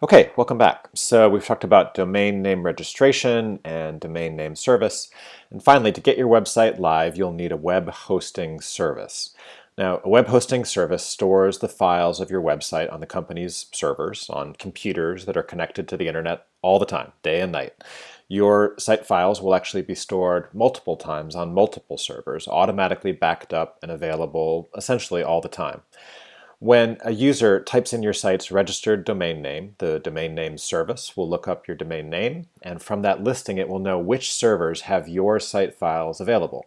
Okay, welcome back. So we've talked about domain name registration and domain name service. And finally, to get your website live, you'll need a web hosting service. Now, a web hosting service stores the files of your website on the company's servers, on computers that are connected to the internet all the time, day and night. Your site files will actually be stored multiple times on multiple servers, automatically backed up and available essentially all the time. When a user types in your site's registered domain name, the domain name service will look up your domain name, and from that listing it will know which servers have your site files available.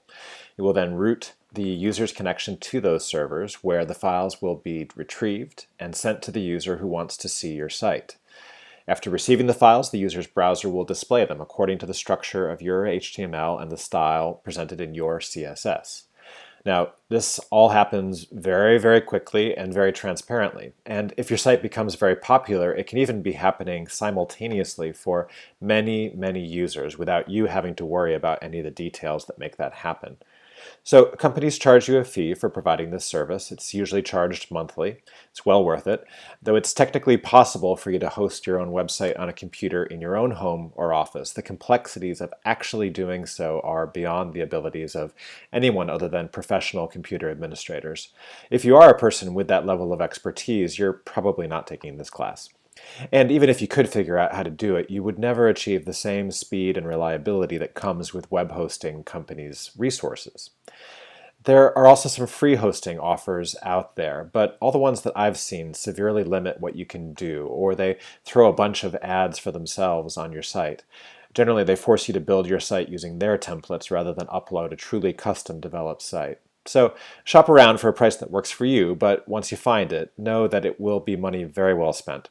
It will then route the user's connection to those servers where the files will be retrieved and sent to the user who wants to see your site. After receiving the files, the user's browser will display them according to the structure of your HTML and the style presented in your CSS. Now, this all happens very, very quickly and very transparently. And if your site becomes very popular, it can even be happening simultaneously for many, many users without you having to worry about any of the details that make that happen. So companies charge you a fee for providing this service. It's usually charged monthly. It's well worth it, though it's technically possible for you to host your own website on a computer in your own home or office. The complexities of actually doing so are beyond the abilities of anyone other than professional computer administrators. If you are a person with that level of expertise, you're probably not taking this class. And even if you could figure out how to do it, you would never achieve the same speed and reliability that comes with web hosting companies' resources. There are also some free hosting offers out there, but all the ones that I've seen severely limit what you can do, or they throw a bunch of ads for themselves on your site. Generally, they force you to build your site using their templates rather than upload a truly custom developed site. So shop around for a price that works for you, but once you find it, know that it will be money very well spent.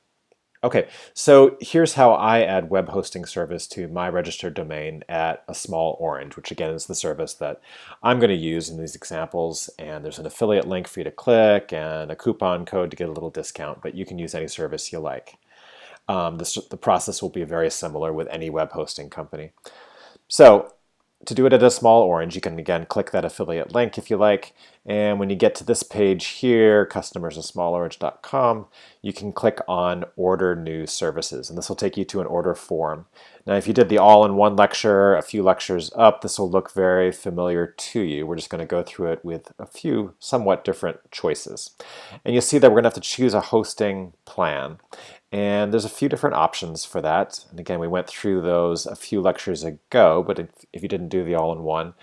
Okay, so here's how I add web hosting service to my registered domain at A Small Orange, which again is the service that I'm going to use in these examples. And there's an affiliate link for you to click and a coupon code to get a little discount, but you can use any service you like. The process will be very similar with any web hosting company. So to do it at A Small Orange, you can again click that affiliate link if you like, and when you get to this page here, customersaSmallOrange.com, you can click on Order New Services, and this will take you to an order form. Now, if you did the all-in-one lecture, a few lectures up, this will look very familiar to you. We're just going to go through it with a few somewhat different choices. And you'll see that we're going to have to choose a hosting plan. And there's a few different options for that. And again, we went through those a few lectures ago, but if you didn't do the all-in-one,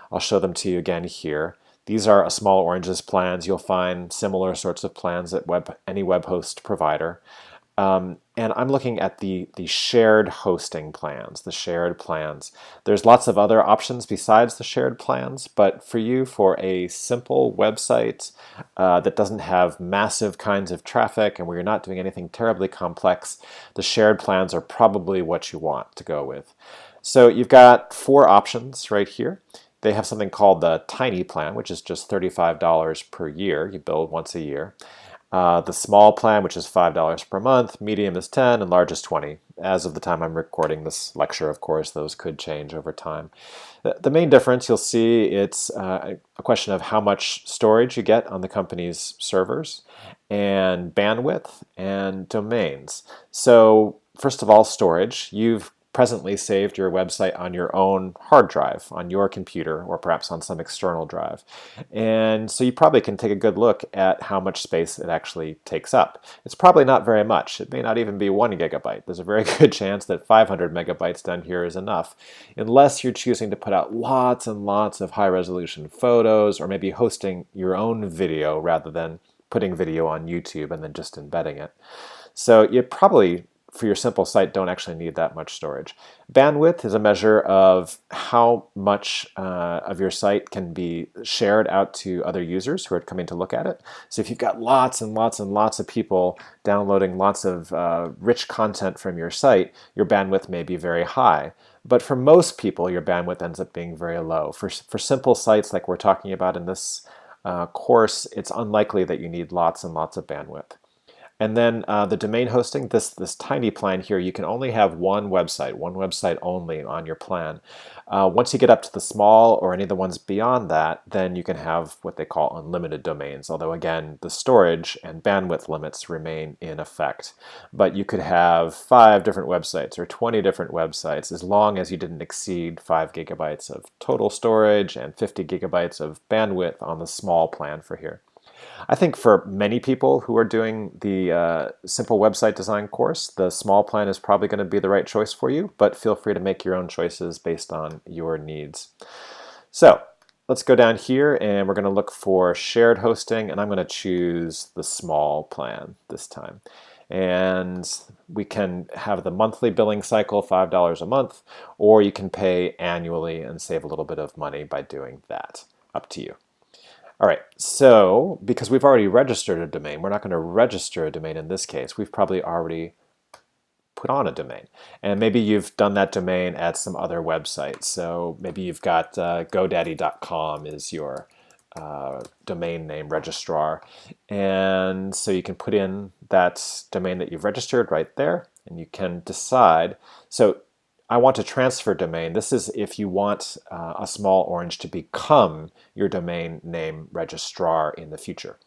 I'll show them to you again here. These are A Small Orange's plans. You'll find similar sorts of plans at any web host provider. And I'm looking at the shared hosting plans, the shared plans. There's lots of other options besides the shared plans, but for you, for a simple website that doesn't have massive kinds of traffic and where you're not doing anything terribly complex, the shared plans are probably what you want to go with. So you've got four options right here. They have something called the Tiny Plan, which is just $35 per year. You bill once a year. The small plan, which is $5 per month, medium is $10, and large is $20. As of the time I'm recording this lecture, of course, those could change over time. The main difference, you'll see, it's a question of how much storage you get on the company's servers, and bandwidth, and domains. So first of all, storage. You've presently saved your website on your own hard drive, on your computer, or perhaps on some external drive. And so you probably can take a good look at how much space it actually takes up. It's probably not very much. It may not even be 1 gigabyte. There's a very good chance that 500 megabytes down here is enough, unless you're choosing to put out lots and lots of high-resolution photos, or maybe hosting your own video rather than putting video on YouTube and then just embedding it. So you probably, for your simple site, don't actually need that much storage. Bandwidth is a measure of how much of your site can be shared out to other users who are coming to look at it. So if you've got lots and lots and lots of people downloading lots of rich content from your site, your bandwidth may be very high. But for most people, your bandwidth ends up being very low. For simple sites like we're talking about in this course, it's unlikely that you need lots and lots of bandwidth. And then the domain hosting, this tiny plan here, you can only have one website only on your plan. Once you get up to the small or any of the ones beyond that, then you can have what they call unlimited domains, although again, the storage and bandwidth limits remain in effect. But you could have 5 different websites or 20 different websites as long as you didn't exceed 5 gigabytes of total storage and 50 gigabytes of bandwidth on the small plan for here. I think for many people who are doing the simple website design course, the small plan is probably going to be the right choice for you, but feel free to make your own choices based on your needs. So let's go down here and we're going to look for shared hosting, and I'm going to choose the small plan this time. And we can have the monthly billing cycle, $5 a month, or you can pay annually and save a little bit of money by doing that. Up to you. All right, so because we've already registered a domain, we're not going to register a domain in this case. We've probably already put on a domain. And maybe you've done that domain at some other website. So maybe you've got GoDaddy.com is your domain name registrar. And so you can put in that domain that you've registered right there, and you can decide. So I want to transfer domain. This is if you want a small orange to become your domain name registrar in the future.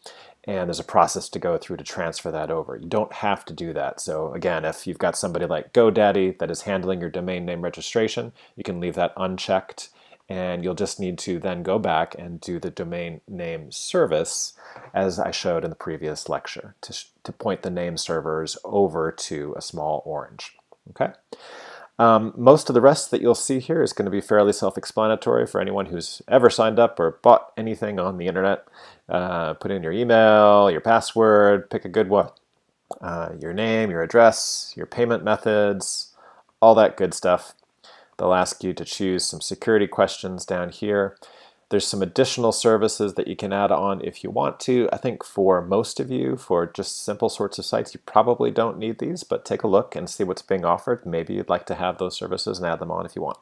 And there's a process to go through to transfer that over. You don't have to do that. So again, if you've got somebody like GoDaddy that is handling your domain name registration, you can leave that unchecked, and you'll just need to then go back and do the domain name service as I showed in the previous lecture to point the name servers over to a small orange. Okay. Most of the rest that you'll see here is going to be fairly self-explanatory for anyone who's ever signed up or bought anything on the internet. Put in your email, your password, pick a good one, your name, your address, your payment methods, all that good stuff. They'll ask you to choose some security questions down here. There's some additional services that you can add on if you want to. I think for most of you, for just simple sorts of sites, you probably don't need these, but take a look and see what's being offered. Maybe you'd like to have those services and add them on if you want.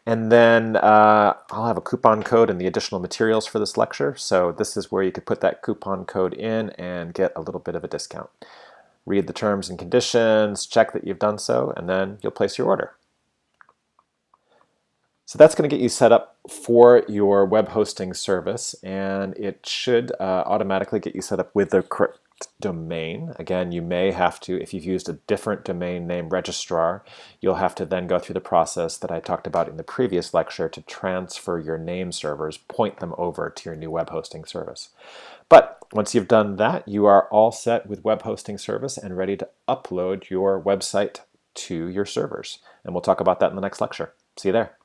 And then I'll have a coupon code in the additional materials for this lecture. So this is where you could put that coupon code in and get a little bit of a discount. Read the terms and conditions, check that you've done so, and then you'll place your order. So that's going to get you set up for your web hosting service, and it should automatically get you set up with the correct domain. Again, you may have to, if you've used a different domain name registrar, you'll have to then go through the process that I talked about in the previous lecture to transfer your name servers, point them over to your new web hosting service. But once you've done that, you are all set with web hosting service and ready to upload your website to your servers. And we'll talk about that in the next lecture. See you there.